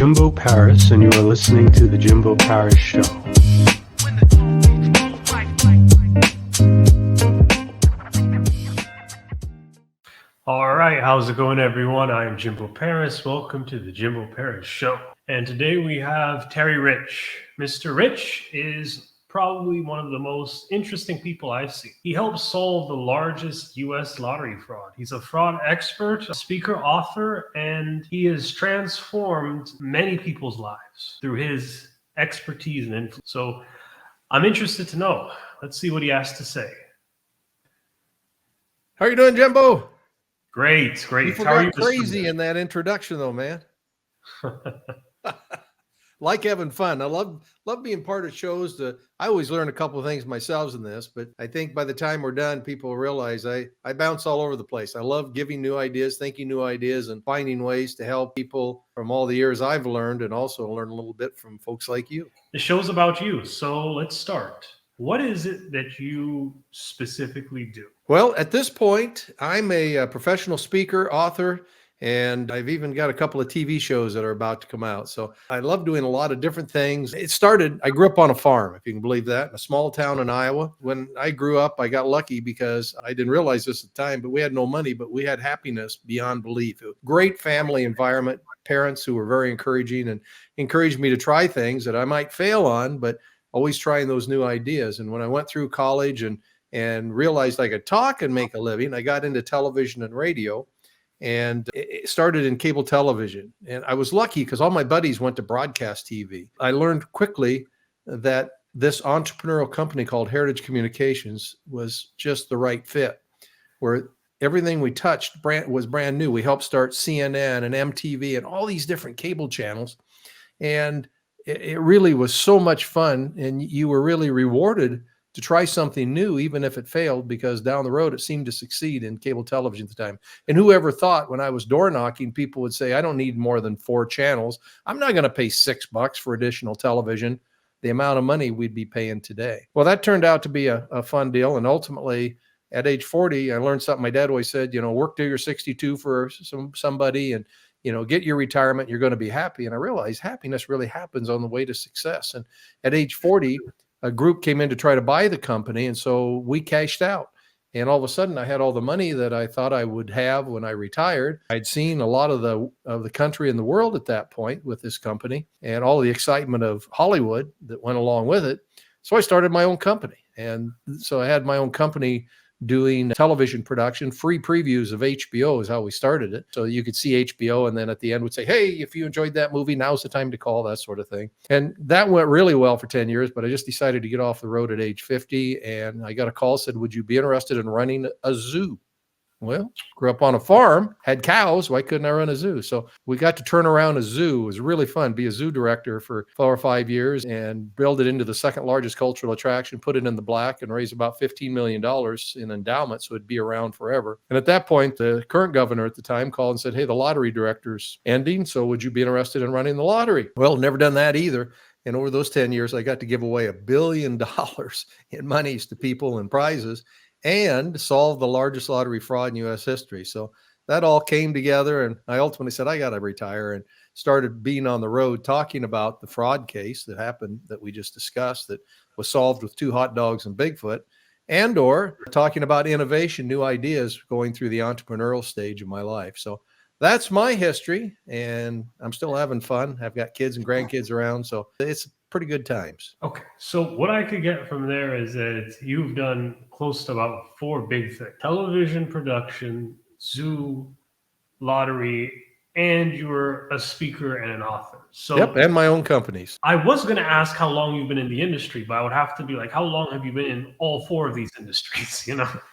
Jimbo Paris, and you are listening to The Jimbo Paris Show. All right, how's it going, everyone? I am Jimbo Paris. Welcome to The Jimbo Paris Show. And today we have Terry Rich. Mr. Rich is probably one of the most interesting people I've seen. He helped solve the largest U.S. lottery fraud. He's a fraud expert, a speaker, author, and he has transformed many people's lives through his expertise and influence. So I'm interested to know. Let's see what he has to say. How are you doing, Jimbo? Great. You forgot crazy in that introduction, though, man. Like having fun. I love being part of shows. I always learn a couple of things myself in this, but I think by the time we're done, people realize I bounce all over the place. I love giving new ideas, thinking new ideas, and finding ways to help people from all the years I've learned, and also learn a little bit from folks like you. The show's about you, so let's start. What is it that you specifically do? Well, at this point, I'm a professional speaker, author, and I've even got a couple of TV shows that are about to come out. So I love doing a lot of different things. I grew up on a farm, if you can believe that, in a small town in Iowa. When I grew up, I got lucky because I didn't realize this at the time, but we had no money, but we had happiness beyond belief. Great family environment, parents who were very encouraging and encouraged me to try things that I might fail on, but always trying those new ideas. And when I went through college and realized I could talk and make a living, I got into television and radio. And it started in cable television. And I was lucky because all my buddies went to broadcast TV. I learned quickly that this entrepreneurial company called Heritage Communications was just the right fit, where everything we touched was brand new. We helped start CNN and MTV and all these different cable channels. And it really was so much fun. And you were really rewarded to try something new, even if it failed, because down the road, it seemed to succeed in cable television at the time. And whoever thought when I was door knocking, people would say, I don't need more than 4 channels. I'm not going to pay $6 for additional television, the amount of money we'd be paying today. Well, that turned out to be a fun deal. And ultimately, at age 40, I learned something my dad always said, work till you're 62 for somebody and, get your retirement, you're going to be happy. And I realized happiness really happens on the way to success. And at age 40, a group came in to try to buy the company. And so we cashed out. And all of a sudden I had all the money that I thought I would have when I retired. I'd seen a lot of the country and the world at that point with this company and all the excitement of Hollywood that went along with it. So I started my own company. And so I had my own company doing television production. Free previews of HBO is how we started it. So you could see HBO and then at the end would say, hey, if you enjoyed that movie, now's the time to call, that sort of thing. And that went really well for 10 years, but I just decided to get off the road at age 50. And I got a call, said, would you be interested in running a zoo? Well, grew up on a farm, had cows. Why couldn't I run a zoo? So we got to turn around a zoo. It was really fun. Be a zoo director for 4 or 5 years and build it into the second largest cultural attraction, put it in the black and raise about $15 million in endowment. So it'd be around forever. And at that point, the current governor at the time called and said, hey, the lottery director's ending. So would you be interested in running the lottery? Well, never done that either. And over those 10 years, I got to give away $1 billion in monies to people and prizes, and solve the largest lottery fraud in U.S. history. So that all came together, and I ultimately said, I got to retire, and started being on the road talking about the fraud case that happened that we just discussed that was solved with 2 hot dogs and Bigfoot, and or talking about innovation, new ideas going through the entrepreneurial stage of my life. So that's my history, and I'm still having fun. I've got kids and grandkids around, so it's pretty good times. Okay. So what I could get from there is that you've done close to about 4 big things: television production, zoo, lottery, and you're a speaker and an author. So yep, and my own companies. I was going to ask how long you've been in the industry, but I would have to be like, how long have you been in all 4 of these industries?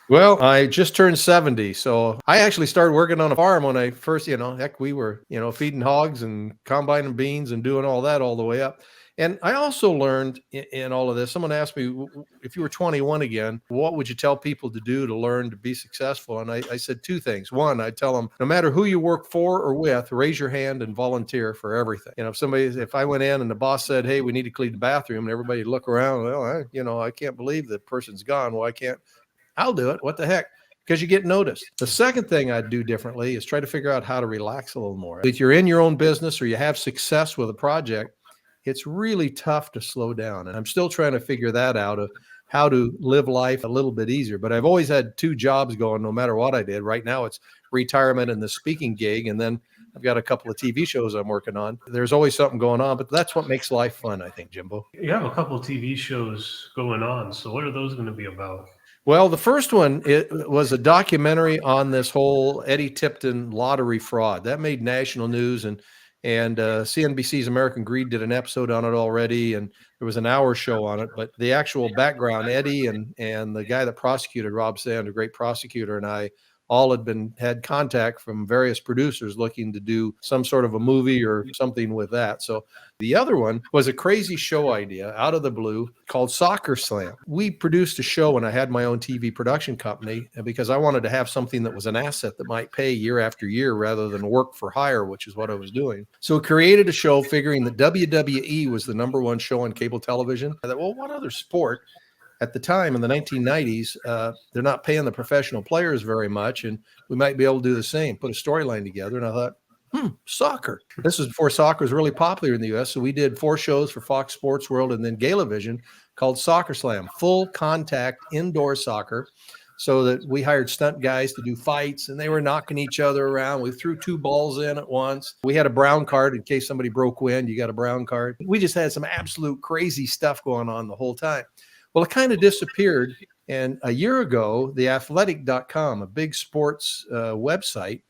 Well, I just turned 70. So I actually started working on a farm when I first, heck, we were, feeding hogs and combining beans and doing all that all the way up. And I also learned in all of this, someone asked me, if you were 21 again, what would you tell people to do to learn to be successful? And I said 2 things. One, I tell them, no matter who you work for or with, raise your hand and volunteer for everything. If I went in and the boss said, hey, we need to clean the bathroom, and everybody would look around, well, I can't believe that person's gone. Well, I'll do it. What the heck? because you get noticed. The second thing I'd do differently is try to figure out how to relax a little more. If you're in your own business or you have success with a project, it's really tough to slow down. And I'm still trying to figure that out of how to live life a little bit easier. But I've always had two jobs going no matter what I did. Right now it's retirement and the speaking gig. And then I've got a couple of TV shows I'm working on. There's always something going on, but that's what makes life fun, I think, Jimbo. You have a couple of TV shows going on. So what are those going to be about? Well, the first one, it was a documentary on this whole Eddie Tipton lottery fraud. That made national news, and CNBC's American Greed did an episode on it already, and there was an hour show on it. But the actual background, Eddie and the guy that prosecuted, Rob Sand, a great prosecutor, and I all had contact from various producers looking to do some sort of a movie or something with that. So the other one was a crazy show idea out of the blue called Soccer Slam. We produced a show when I had my own TV production company because I wanted to have something that was an asset that might pay year after year rather than work for hire, which is what I was doing. So created a show figuring that WWE was the number one show on cable television. I thought, well, what other sport at the time in the 1990s, they're not paying the professional players very much, and we might be able to do the same, put a storyline together. And I thought, soccer. This was before soccer was really popular in the U.S., so we did 4 shows for Fox Sports World and then Galavision called Soccer Slam, full contact indoor soccer, so that we hired stunt guys to do fights, and they were knocking each other around. We threw 2 balls in at once. We had a brown card in case somebody broke wind. You got a brown card. We just had some absolute crazy stuff going on the whole time. Well, it kind of disappeared. And a year ago, theathletic.com, a big sports website,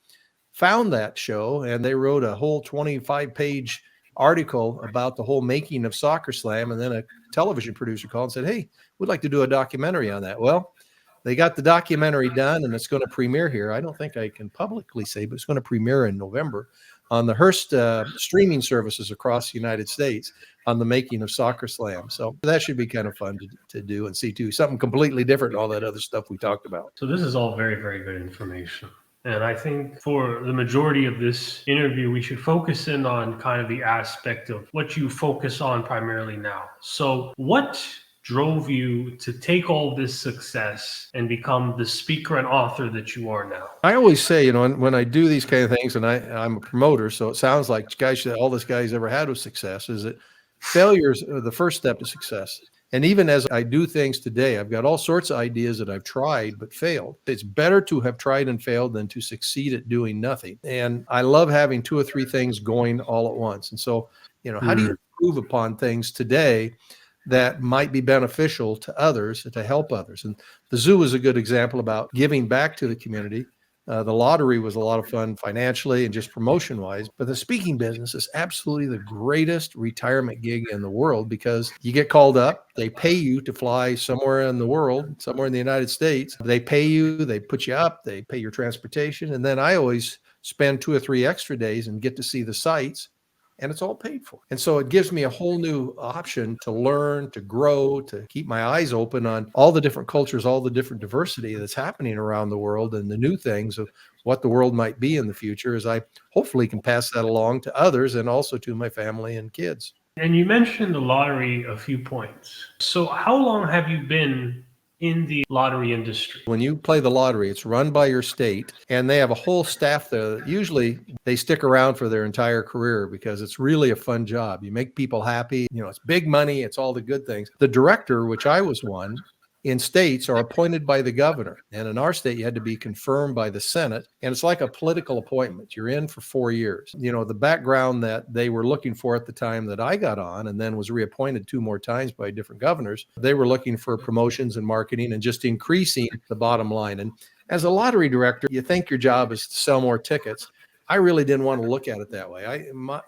found that show, and they wrote a whole 25-page article about the whole making of Soccer Slam. And then a television producer called and said, hey, we'd like to do a documentary on that. Well, they got the documentary done, and it's going to premiere here. I don't think I can publicly say, but it's going to premiere in November on the Hearst streaming services across the United States on the making of Soccer Slam. So that should be kind of fun to do and see too. Something completely different than all that other stuff we talked about. So this is all very, very good information. And I think for the majority of this interview, we should focus in on kind of the aspect of what you focus on primarily now. So what drove you to take all this success and become the speaker and author that you are now? I always say, when I do these kind of things, and I'm a promoter, so it sounds like all this guy's ever had with success is that failures are the first step to success. And even as I do things today, I've got all sorts of ideas that I've tried but failed. It's better to have tried and failed than to succeed at doing nothing. And I love having 2 or 3 things going all at once. And so, how do you improve upon things today that might be beneficial to others, to help others? And the zoo is a good example about giving back to the community. The lottery was a lot of fun financially and just promotion-wise, but the speaking business is absolutely the greatest retirement gig in the world because you get called up, they pay you to fly somewhere in the world, somewhere in the United States. They pay you, they put you up, they pay your transportation, and then I always spend 2 or 3 extra days and get to see the sites, and it's all paid for. And so it gives me a whole new option to learn, to grow, to keep my eyes open on all the different cultures, all the different diversity that's happening around the world and the new things of what the world might be in the future, as I hopefully can pass that along to others and also to my family and kids. And you mentioned the lottery a few points. So how long have you been in the lottery industry? When you play the lottery, it's run by your state, and they have a whole staff there. Usually they stick around for their entire career because it's really a fun job. You make people happy. It's big money. It's all the good things. The director, which I was one, in states are appointed by the governor. And in our state, you had to be confirmed by the Senate. And it's like a political appointment. You're in for 4 years. The background that they were looking for at the time that I got on and then was reappointed 2 more times by different governors, they were looking for promotions and marketing and just increasing the bottom line. And as a lottery director, you think your job is to sell more tickets. I really didn't want to look at it that way.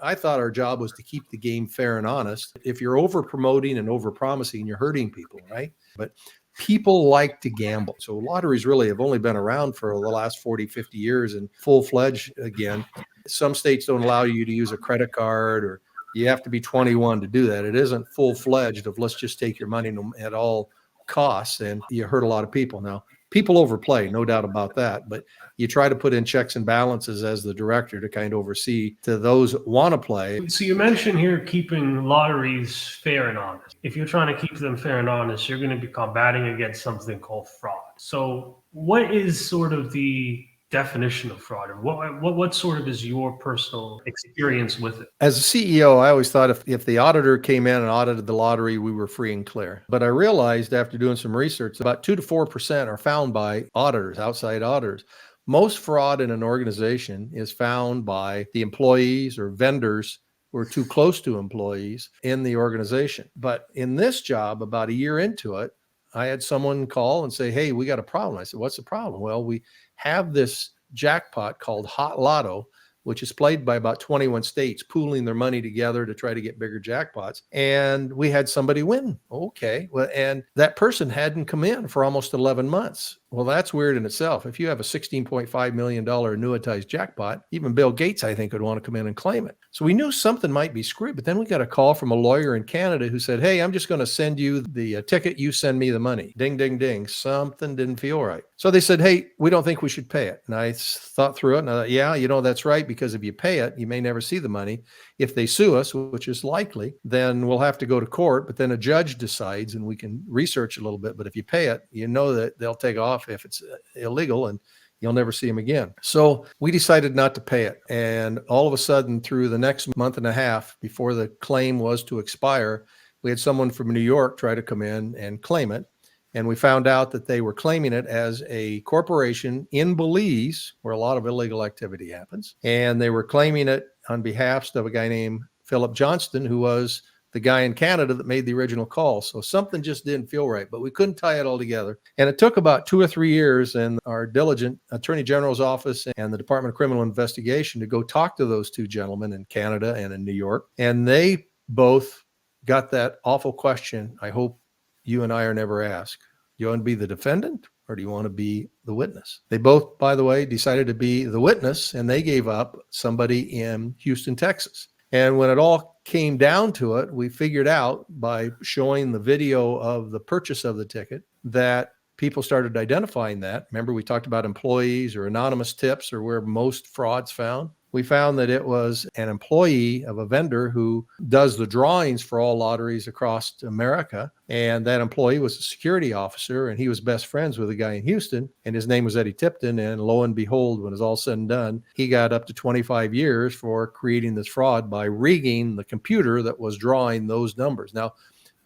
I thought our job was to keep the game fair and honest. If you're over promoting and over promising, you're hurting people, right? But people like to gamble. So lotteries really have only been around for the last 40, 50 years and full-fledged again. Some states don't allow you to use a credit card, or you have to be 21 to do that. It isn't full-fledged of let's just take your money at all costs, and you hurt a lot of people. Now, people overplay, no doubt about that, but you try to put in checks and balances as the director to kind of oversee to those that want to play. So you mentioned here keeping lotteries fair and honest. If you're trying to keep them fair and honest, you're going to be combating against something called fraud. So what is sort of the definition of fraud, or what sort of is your personal experience with it? As a CEO, I always thought if the auditor came in and audited the lottery, we were free and clear. But I realized after doing some research, about 2 to 4% are found by auditors, outside auditors. Most fraud in an organization is found by the employees or vendors who are too close to employees in the organization. But in this job, about a year into it, I had someone call and say, "Hey, we got a problem." I said, "What's the problem?" "Well, we have this jackpot called Hot Lotto, which is played by about 21 states, pooling their money together to try to get bigger jackpots. And we had somebody win." Okay. Well, and that person hadn't come in for almost 11 months. Well, that's weird in itself. If you have a $16.5 million annuitized jackpot, even Bill Gates, I think, would want to come in and claim it. So we knew something might be screwed. But then we got a call from a lawyer in Canada who said, "Hey, I'm just going to send you the ticket. You send me the money." Ding, ding, ding. Something didn't feel right. So they said, "Hey, we don't think we should pay it." And I thought through it and I thought, yeah, that's right. Because if you pay it, you may never see the money. If they sue us, which is likely, then we'll have to go to court. But then a judge decides and we can research a little bit. But if you pay it, that they'll take off if it's illegal and you'll never see them again. So we decided not to pay it. And all of a sudden, through the next month and a half before the claim was to expire, we had someone from New York try to come in and claim it. And we found out that they were claiming it as a corporation in Belize, where a lot of illegal activity happens. And they were claiming it on behalf of a guy named Philip Johnston, who was the guy in Canada that made the original call. So something just didn't feel right, but we couldn't tie it all together. And it took about 2 or 3 years and our diligent Attorney General's office and the Department of Criminal Investigation to go talk to those two gentlemen in Canada and in New York. And they both got that awful question I hope you and I are never asked. You want to be the defendant or do you want to be the witness? They both, by the way, decided to be the witness, and they gave up somebody in Houston, Texas. And when it all came down to it, we figured out by showing the video of the purchase of the ticket that people started identifying that. Remember, we talked about employees or anonymous tips or where most fraud's found. We found that it was an employee of a vendor who does the drawings for all lotteries across America. And that employee was a security officer, and he was best friends with a guy in Houston, and his name was Eddie Tipton. And lo and behold, when it's all said and done, he got up to 25 years for creating this fraud by rigging the computer that was drawing those numbers. Now,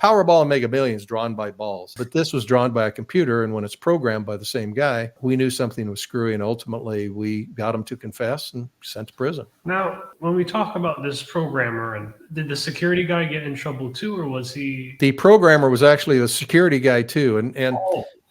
Powerball and Mega Millions drawn by balls, but this was drawn by a computer. And when it's programmed by the same guy, we knew something was screwy. And ultimately, we got him to confess and sent to prison. Now, when we talk about this programmer, and did the security guy get in trouble too, or was he? The programmer was actually the security guy too. And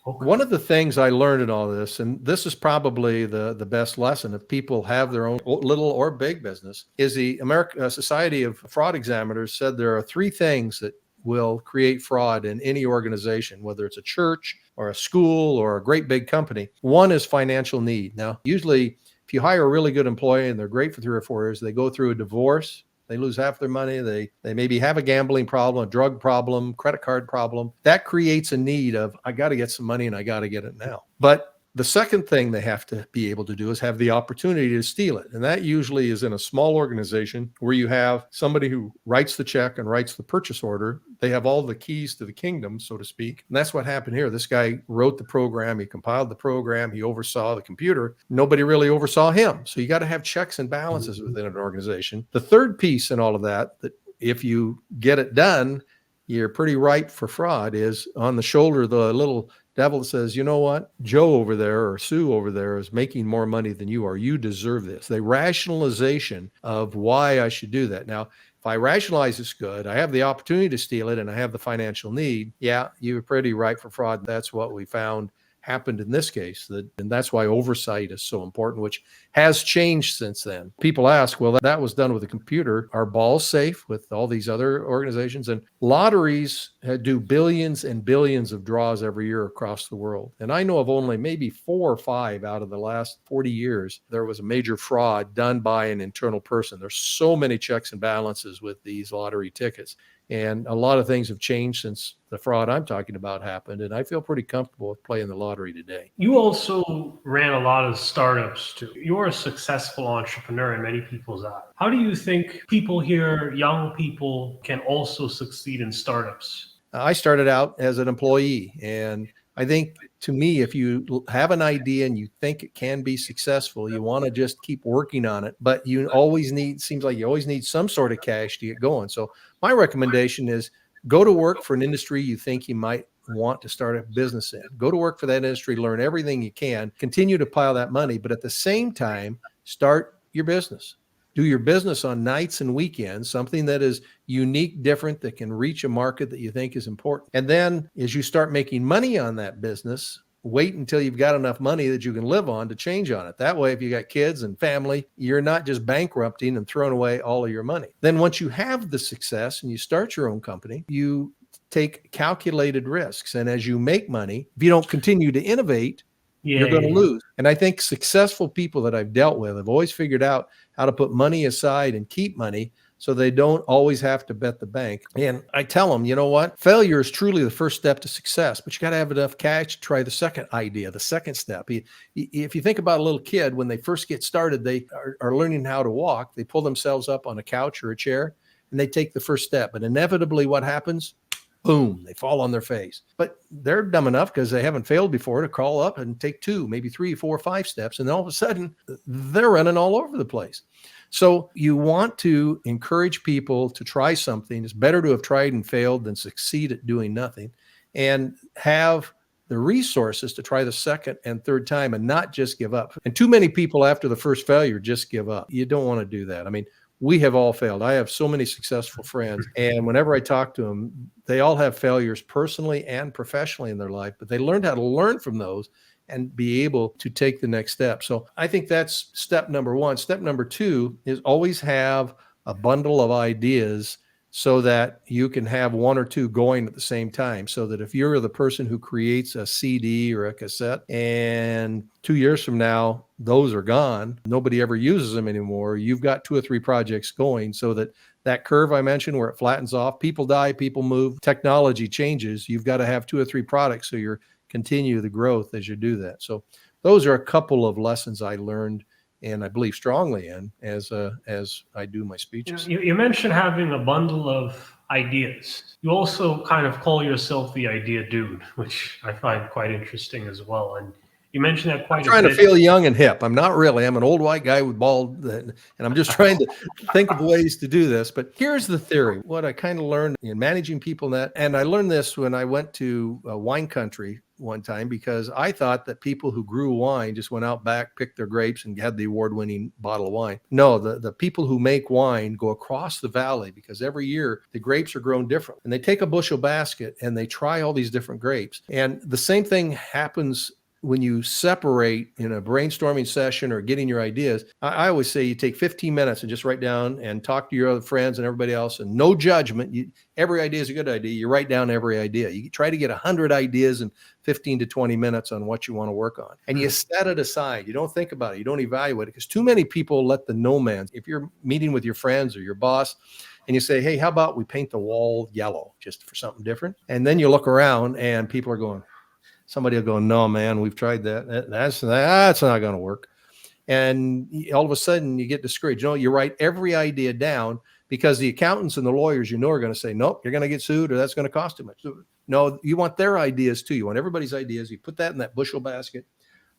Okay. One of the things I learned in all this, and this is probably the best lesson if people have their own little or big business, is the American Society of Fraud Examiners said there are 3 things that will create fraud in any organization, whether it's a church or a school or a great big company. One is financial need. Now, usually if you hire a really good employee and they're great for 3 or 4 years, they go through a divorce, they lose half their money, they maybe have a gambling problem, a drug problem, credit card problem. That creates a need of, I got to get some money and I got to get it now. But the second thing they have to be able to do is have the opportunity to steal it. And that usually is in a small organization where you have somebody who writes the check and writes the purchase order. They have all the keys to the kingdom, so to speak. And that's what happened here. This guy wrote the program. He compiled the program. He oversaw the computer. Nobody really oversaw him. So you got to have checks and balances within an organization. The third piece in all of that if you get it done, you're pretty ripe for fraud, is on the shoulder, the little devil says, "You know what? Joe over there or Sue over there is making more money than you are. You deserve this." The rationalization of why I should do that. Now, if I rationalize it's good, I have the opportunity to steal it, and I have the financial need. Yeah, you're pretty ripe for fraud. That's what we found happened in this case. And that's why oversight is so important, which has changed since then. People ask, well, that was done with a computer. Are balls safe with all these other organizations? And lotteries do billions and billions of draws every year across the world. And I know of only maybe 4 or 5 out of the last 40 years, there was a major fraud done by an internal person. There's so many checks and balances with these lottery tickets. And a lot of things have changed since the fraud I'm talking about happened. And I feel pretty comfortable with playing the lottery today. You also ran a lot of startups too. You're a successful entrepreneur in many people's eyes. How do you think people here, young people, can also succeed in startups? I started out as an employee, and I think to me, if you have an idea and you think it can be successful, you want to just keep working on it, but seems like you always need some sort of cash to get going. So my recommendation is go to work for an industry you think you might want to start a business in. Go to work for that industry, learn everything you can, continue to pile that money, but at the same time, start your business. Do your business on nights and weekends, something that is unique, different, that can reach a market that you think is important. And then as you start making money on that business, wait until you've got enough money that you can live on to change on it. That way, if you got kids and family, you're not just bankrupting and throwing away all of your money. Then once you have the success and you start your own company, you take calculated risks. And as you make money, if you don't continue to innovate, you're going to lose. And I think successful people that I've dealt with have always figured out how to put money aside and keep money so they don't always have to bet the bank. And I tell them, you know what? Failure is truly the first step to success, but you got to have enough cash to try the second idea, the second step. If you think about a little kid, when they first get started, they are learning how to walk. They pull themselves up on a couch or a chair and they take the first step. But inevitably what happens? Boom, they fall on their face. But they're dumb enough because they haven't failed before to crawl up and take 2, maybe 3, 4, 5 steps. And then all of a sudden, they're running all over the place. So you want to encourage people to try something. It's better to have tried and failed than succeed at doing nothing, and have the resources to try the second and third time and not just give up. And too many people after the first failure just give up. You don't want to do that. I mean, we have all failed. I have so many successful friends, and whenever I talk to them, they all have failures personally and professionally in their life, but they learned how to learn from those and be able to take the next step. So I think that's step number 1. Step number 2 is always have a bundle of ideas so that you can have 1 or 2 going at the same time. So that if you're the person who creates a CD or a cassette and 2 years from now, those are gone, nobody ever uses them anymore, you've got 2 or 3 projects going, so that that curve I mentioned where it flattens off, people die, people move, technology changes. You've got to have 2 or 3 products so you're continue the growth as you do that. So those are a couple of lessons I learned and I believe strongly in as I do my speeches. You mentioned having a bundle of ideas. You also kind of call yourself the idea dude, which I find quite interesting as well. And you mentioned that quite a bit. I'm trying to feel young and hip. I'm not really. I'm an old white guy with bald, and I'm just trying to think of ways to do this. But here's the theory. What I kind of learned in managing people and I learned this when I went to wine country one time, because I thought that people who grew wine just went out back, picked their grapes, and had the award-winning bottle of wine. No, the people who make wine go across the valley, because every year the grapes are grown different. And they take a bushel basket and they try all these different grapes. And the same thing happens when you separate in a brainstorming session or getting your ideas. I always say you take 15 minutes and just write down and talk to your other friends and everybody else, and no judgment. Every idea is a good idea. You write down every idea. You try to get 100 ideas in 15 to 20 minutes on what you want to work on. And you set it aside. You don't think about it. You don't evaluate it, because too many people let the no man. If you're meeting with your friends or your boss and you say, hey, how about we paint the wall yellow just for something different? And then you look around and people are going, somebody will go, no, man, we've tried that. That's not going to work. And all of a sudden you get discouraged. You write every idea down, because the accountants and the lawyers, are going to say, nope, you're going to get sued, or that's going to cost too much. No, you want their ideas too. You want everybody's ideas. You put that in that bushel basket,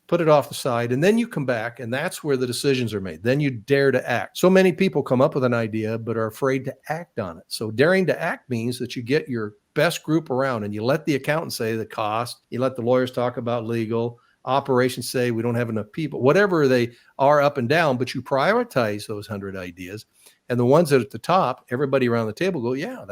put it off the side, and then you come back, and that's where the decisions are made. Then you dare to act. So many people come up with an idea but are afraid to act on it. So daring to act means that you get your best group around and you let the accountant say the cost, you let the lawyers talk about legal, operations say we don't have enough people, whatever they are up and down, but you prioritize those 100 ideas. And the ones that are at the top, everybody around the table go, yeah,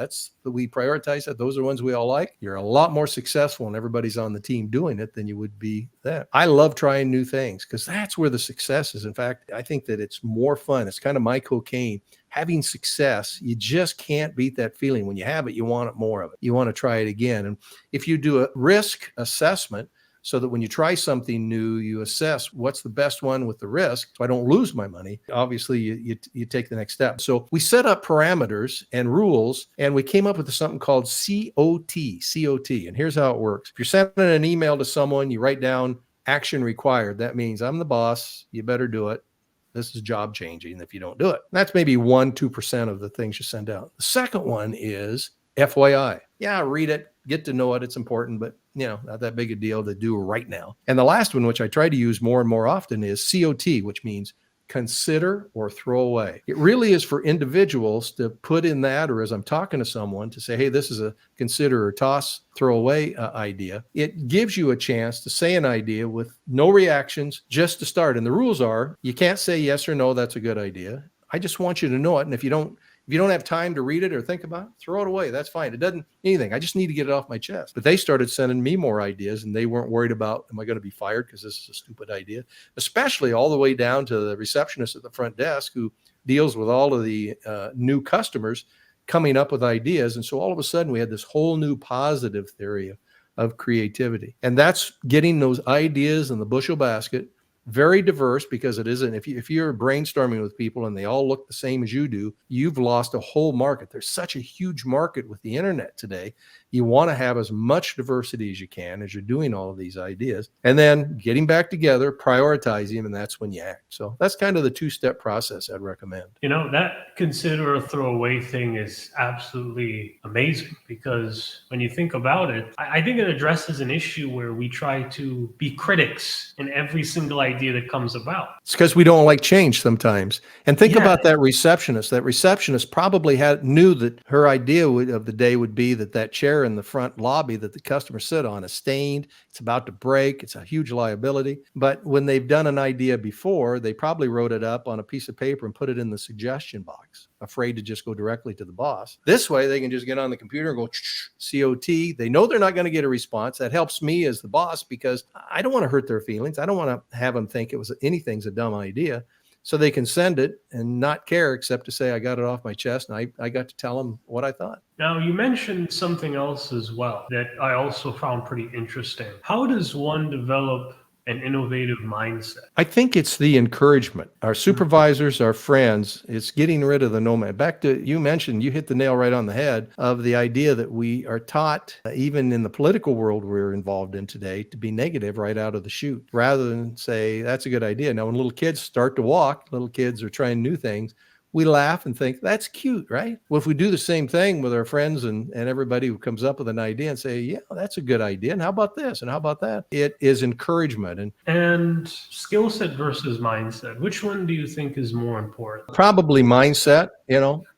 we prioritize that. Those are the ones we all like. You're a lot more successful when everybody's on the team doing it than you would be that. I love trying new things, because that's where the success is. In fact, I think that it's more fun. It's kind of my cocaine. Having success, you just can't beat that feeling. When you have it, you want more of it. You want to try it again. And if you do a risk assessment, so that when you try something new, you assess what's the best one with the risk, so I don't lose my money. Obviously, you take the next step. So we set up parameters and rules, and we came up with something called COT. And here's how it works. If you're sending an email to someone, you write down action required. That means I'm the boss. You better do it. This is job changing if you don't do it. That's maybe 1-2% of the things you send out. The second one is FYI. Yeah, read it, get to know it. It's important, but not that big a deal to do right now. And the last one, which I try to use more and more often, is COT, which means consider or throw away. It really is for individuals to put in that, or as I'm talking to someone, to say, hey, this is a consider or toss, throw away idea. It gives you a chance to say an idea with no reactions, just to start. And the rules are, you can't say yes or no, that's a good idea. I just want you to know it. And if you don't have time to read it or think about it, throw it away. That's fine. It doesn't anything. I just need to get it off my chest. But they started sending me more ideas, and they weren't worried about, am I going to be fired because this is a stupid idea? Especially all the way down to the receptionist at the front desk who deals with all of the new customers coming up with ideas. And so all of a sudden we had this whole new positive theory of creativity. And that's getting those ideas in the bushel basket. Very diverse, because it isn't, if you're brainstorming with people and they all look the same as you do, you've lost a whole market. There's such a huge market with the internet today. You want to have as much diversity as you can as you're doing all of these ideas, and then getting back together, prioritizing them, and that's when you act. So that's kind of the two-step process I'd recommend. That consider or throw away thing is absolutely amazing, because when you think about it, I think it addresses an issue where we try to be critics in every single idea that comes about. It's because we don't like change sometimes. And think about that receptionist. That receptionist probably knew that her idea of the day would be that chair in the front lobby that the customers sit on is stained. It's about to break. It's a huge liability. But when they've done an idea before, they probably wrote it up on a piece of paper and put it in the suggestion box, afraid to just go directly to the boss. This way, they can just get on the computer and go COT. They know they're not going to get a response. That helps me as the boss, because I don't want to hurt their feelings. I don't want to have them think anything's a dumb idea. So they can send it and not care, except to say, I got it off my chest, and I got to tell them what I thought. Now, you mentioned something else as well that I also found pretty interesting. How does one develop an innovative mindset? I think it's the encouragement. Our supervisors, our friends, it's getting rid of the nomad. Back to, you mentioned, you hit the nail right on the head of the idea that we are taught, even in the political world we're involved in today, to be negative right out of the chute, rather than say, that's a good idea. Now, when little kids start to walk, little kids are trying new things, we laugh and think, that's cute, right? Well, if we do the same thing with our friends and everybody who comes up with an idea and say, yeah, that's a good idea, and how about this, and how about that? It is encouragement. And skill set versus mindset, which one do you think is more important? Probably mindset.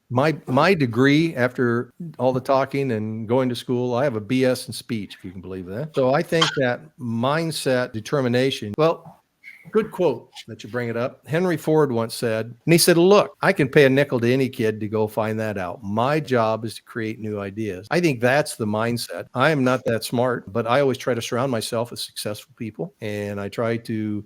My degree, after all the talking and going to school, I have a BS in speech, if you can believe that. So I think that mindset, determination, good quote that you bring it up. Henry Ford once said, and he said, look, I can pay a nickel to any kid to go find that out. My job is to create new ideas. I think that's the mindset. I am not that smart, but I always try to surround myself with successful people, and I try to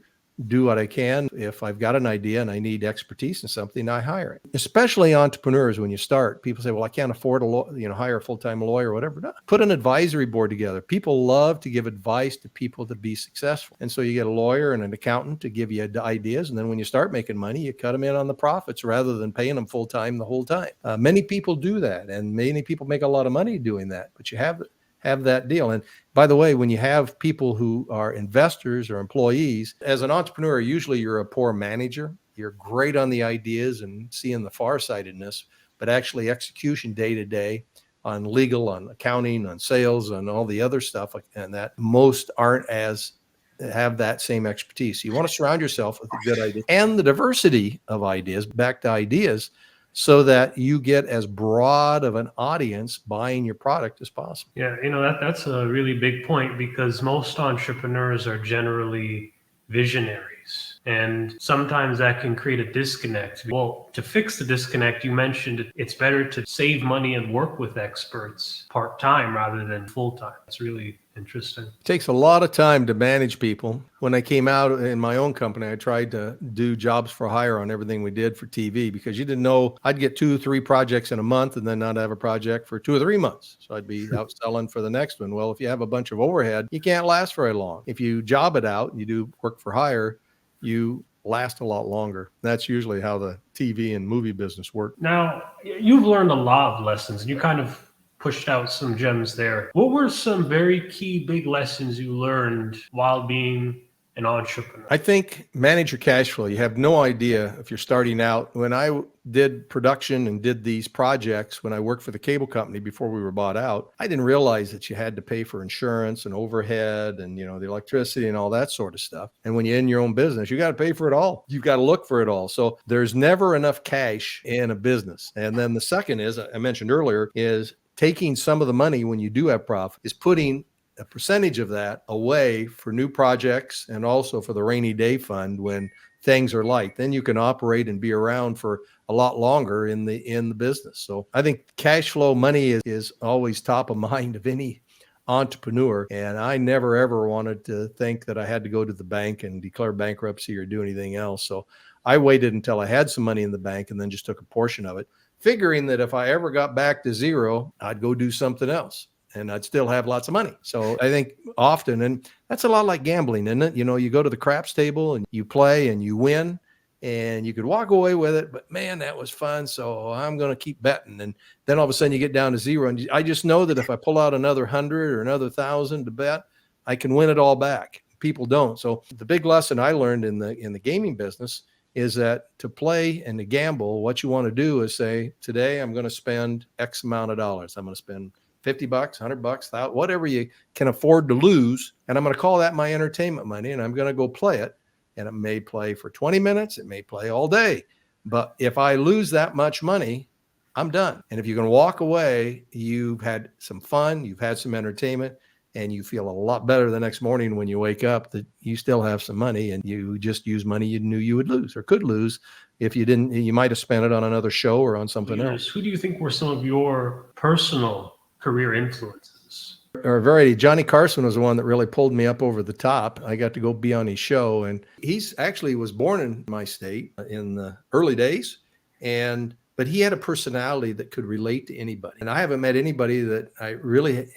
do what I can. If I've got an idea and I need expertise in something, I hire it. Especially entrepreneurs, when you start, people say, well, I can't afford hire a full-time lawyer or whatever. No. Put an advisory board together. People love to give advice to people to be successful. And so you get a lawyer and an accountant to give you ideas. And then when you start making money, you cut them in on the profits rather than paying them full-time the whole time. Many people do that, and many people make a lot of money doing that, but you have that deal. And by the way, when you have people who are investors or employees, as an entrepreneur, usually you're a poor manager. You're great on the ideas and seeing the farsightedness, but actually execution day to day on legal, on accounting, on sales, on all the other stuff, and that most have that same expertise. You want to surround yourself with a good idea and the diversity of ideas, back to ideas, so that you get as broad of an audience buying your product as possible. Yeah, that's a really big point, because most entrepreneurs are generally visionaries, and sometimes that can create a disconnect. Well, to fix the disconnect, you mentioned it's better to save money and work with experts part-time rather than full-time. It's really interesting. It takes a lot of time to manage people. When I came out in my own company, I tried to do jobs for hire on everything we did for TV, because you didn't know, I'd get 2 or 3 projects in a month and then not have a project for 2 or 3 months. So I'd be out selling for the next one. Well, if you have a bunch of overhead, you can't last very long. If you job it out and you do work for hire, you last a lot longer. That's usually how the TV and movie business work. Now, you've learned a lot of lessons, and you kind of pushed out some gems there. What were some very key big lessons you learned while being an entrepreneur? I think manage your cash flow. You have no idea if you're starting out. When I did production and did these projects when I worked for the cable company before we were bought out, I didn't realize that you had to pay for insurance and overhead and, the electricity and all that sort of stuff. And when you're in your own business, you got to pay for it all. You've got to look for it all. So there's never enough cash in a business. And then the second is, I mentioned earlier, is taking some of the money when you do have profit, is putting a percentage of that away for new projects and also for the rainy day fund when things are light. Then you can operate and be around for a lot longer in the business. So I think cash flow money is always top of mind of any entrepreneur. And I never, ever wanted to think that I had to go to the bank and declare bankruptcy or do anything else. So I waited until I had some money in the bank and then just took a portion of it, figuring that if I ever got back to zero, I'd go do something else and I'd still have lots of money. So I think often, and that's a lot like gambling, isn't it? You go to the craps table and you play and you win and you could walk away with it, but man, that was fun. So I'm going to keep betting. And then all of a sudden you get down to zero. And I just know that if I pull out another 100 or another 1,000 to bet, I can win it all back. People don't. So the big lesson I learned in the gaming business is that to play and to gamble, what you want to do is say, today I'm going to spend X amount of dollars. I'm going to spend $50, $100, whatever you can afford to lose. And I'm going to call that my entertainment money. And I'm going to go play it. And it may play for 20 minutes. It may play all day. But if I lose that much money, I'm done. And if you can walk away, you've had some fun, you've had some entertainment, and you feel a lot better the next morning when you wake up that you still have some money and you just use money you knew you would lose or could lose. If you didn't, you might have spent it on another show or on something else. Who do you think were some of your personal career influences? Or a variety. Johnny Carson was the one that really pulled me up over the top. I got to go be on his show, and he's actually was born in my state in the early days, but he had a personality that could relate to anybody. And I haven't met anybody that I really,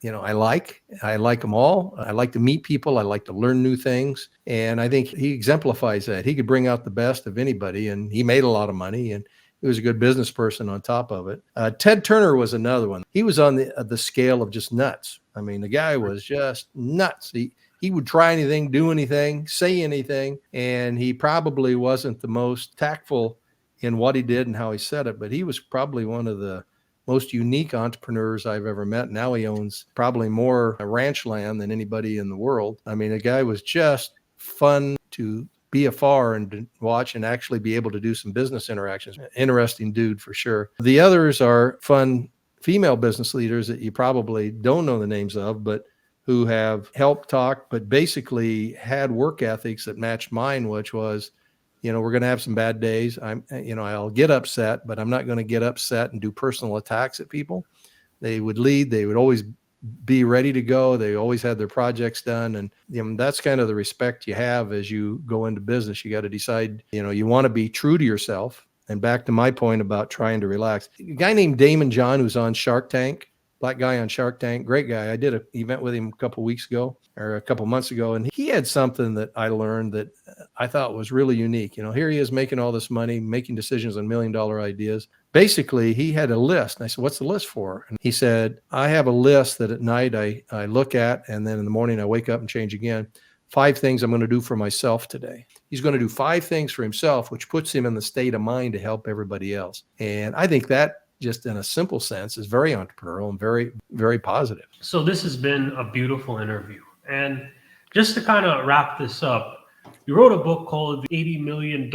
I like them all. I like to meet people. I like to learn new things. And I think he exemplifies that. He could bring out the best of anybody, and he made a lot of money, and he was a good business person on top of it. Ted Turner was another one. He was on the scale of just nuts. I mean, the guy was just nuts. He would try anything, do anything, say anything, and he probably wasn't the most tactful in what he did and how he said it, but he was probably one of the most unique entrepreneurs I've ever met. Now he owns probably more ranch land than anybody in the world. I mean, the guy was just fun to be afar and to watch and actually be able to do some business interactions. Interesting dude for sure. The others are fun female business leaders that you probably don't know the names of, but who have helped talk, but basically had work ethics that matched mine, which was, we're going to have some bad days. I'll get upset, but I'm not going to get upset and do personal attacks at people. They would lead. They would always be ready to go. They always had their projects done. And that's kind of the respect you have as you go into business. You got to decide, you want to be true to yourself. And back to my point about trying to relax. A guy named Damon John, who's on Shark Tank, black guy on Shark Tank, great guy. I did an event with him a couple months ago. And he had something that I learned that I thought was really unique. Here he is making all this money, making decisions on $1 million ideas. Basically, he had a list. And I said, what's the list for? And he said, I have a list that at night I look at, and then in the morning I wake up and change again. 5 things I'm going to do for myself today. He's going to do 5 things for himself, which puts him in the state of mind to help everybody else. And I think that just in a simple sense is very entrepreneurial and very, very positive. So this has been a beautiful interview. And just to kind of wrap this up, you wrote a book called The $80 Million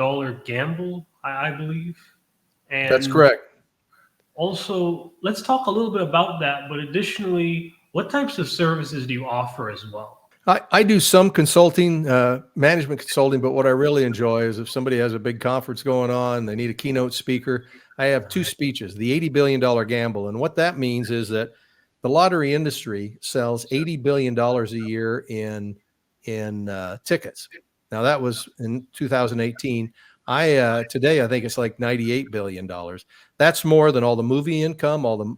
Gamble, I believe. And that's correct. Also, let's talk a little bit about that. But additionally, what types of services do you offer as well? I do some consulting, management consulting, but what I really enjoy is if somebody has a big conference going on, they need a keynote speaker. I have 2 speeches, the $80 billion gamble. And what that means is that the lottery industry sells $80 billion a year in tickets. Now that was in 2018. Today, I think it's like $98 billion. That's more than all the movie income, all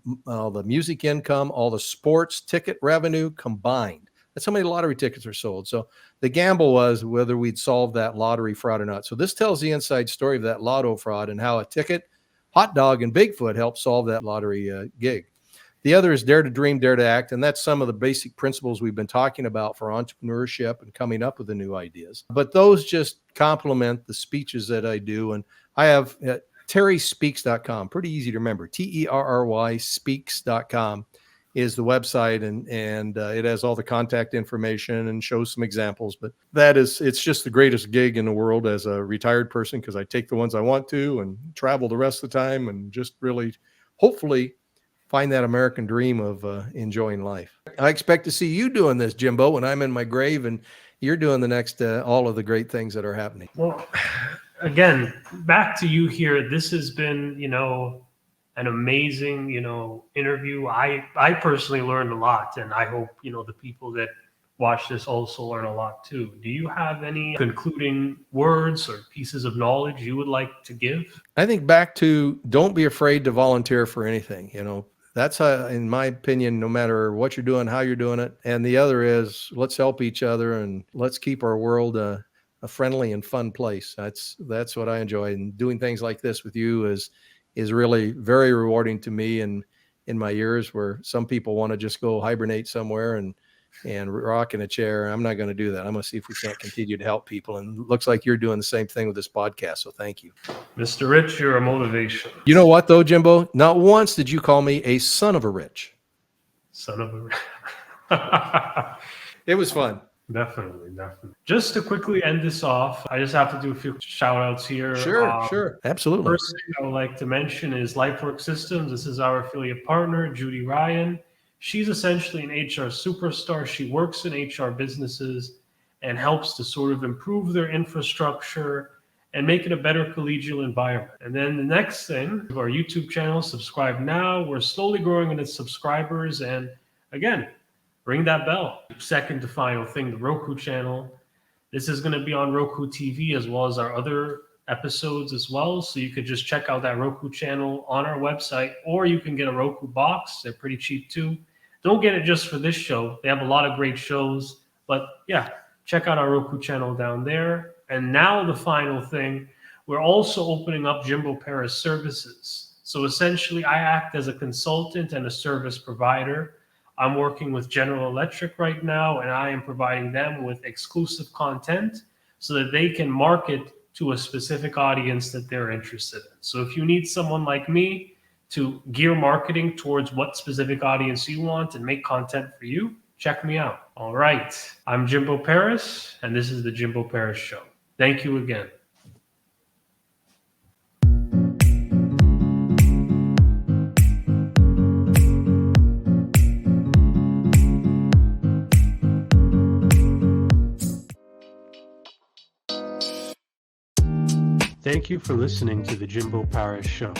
the music income, all the sports ticket revenue combined. That's how many lottery tickets are sold. So the gamble was whether we'd solve that lottery fraud or not. So this tells the inside story of that lotto fraud and how a ticket, hot dog, and Bigfoot helped solve that lottery gig. The other is Dare to Dream, Dare to Act. And that's some of the basic principles we've been talking about for entrepreneurship and coming up with the new ideas. But those just complement the speeches that I do. And I have terryspeaks.com. Pretty easy to remember. Terry speaks.com is the website, and it has all the contact information and shows some examples. But it's just the greatest gig in the world as a retired person, because I take the ones I want to and travel the rest of the time and just really, hopefully, find that American dream of enjoying life. I expect to see you doing this, Jimbo, when I'm in my grave and you're doing the next, all of the great things that are happening. Well, again, back to you here. This has been, an amazing, interview. I personally learned a lot, and I hope, the people that watch this also learn a lot too. Do you have any concluding words or pieces of knowledge you would like to give? I think back to, don't be afraid to volunteer for anything. That's in my opinion, no matter what you're doing, how you're doing it. And the other is, let's help each other and let's keep our world a friendly and fun place. That's what I enjoy. And doing things like this with you is really very rewarding to me. And in my years where some people want to just go hibernate somewhere and rock in a chair, I'm not going to do that. I'm going to see if we can't continue to help people. And it looks like you're doing the same thing with this podcast. So thank you. Mr. Rich, you're a motivation. You know what though, Jimbo? Not once did you call me a son of a rich. Son of a It was fun. Definitely. Just to quickly end this off, I just have to do a few shout outs here. Sure. Absolutely. First thing I would like to mention is LifeWork Systems. This is our affiliate partner, Judy Ryan. She's essentially an HR superstar. She works in HR businesses and helps to sort of improve their infrastructure and make it a better collegial environment. And then the next thing, our YouTube channel, subscribe now. We're slowly growing in its subscribers. And again, ring that bell. Second to final thing, the Roku channel. This is going to be on Roku TV as well as our other episodes as well. So you could just check out that Roku channel on our website, or you can get a Roku box. They're pretty cheap too. Don't get it just for this show. They have a lot of great shows. But yeah, check out our Roku channel down there. And now the final thing, we're also opening up Jimbo Paris services. So essentially, I act as a consultant and a service provider. I'm working with General Electric right now, and I am providing them with exclusive content so that they can market to a specific audience that they're interested in. So if you need someone like me to gear marketing towards what specific audience you want and make content for you, check me out. All right. I'm Jimbo Paris, and this is the Jimbo Paris Show. Thank you again. Thank you for listening to the Jimbo Paris Show.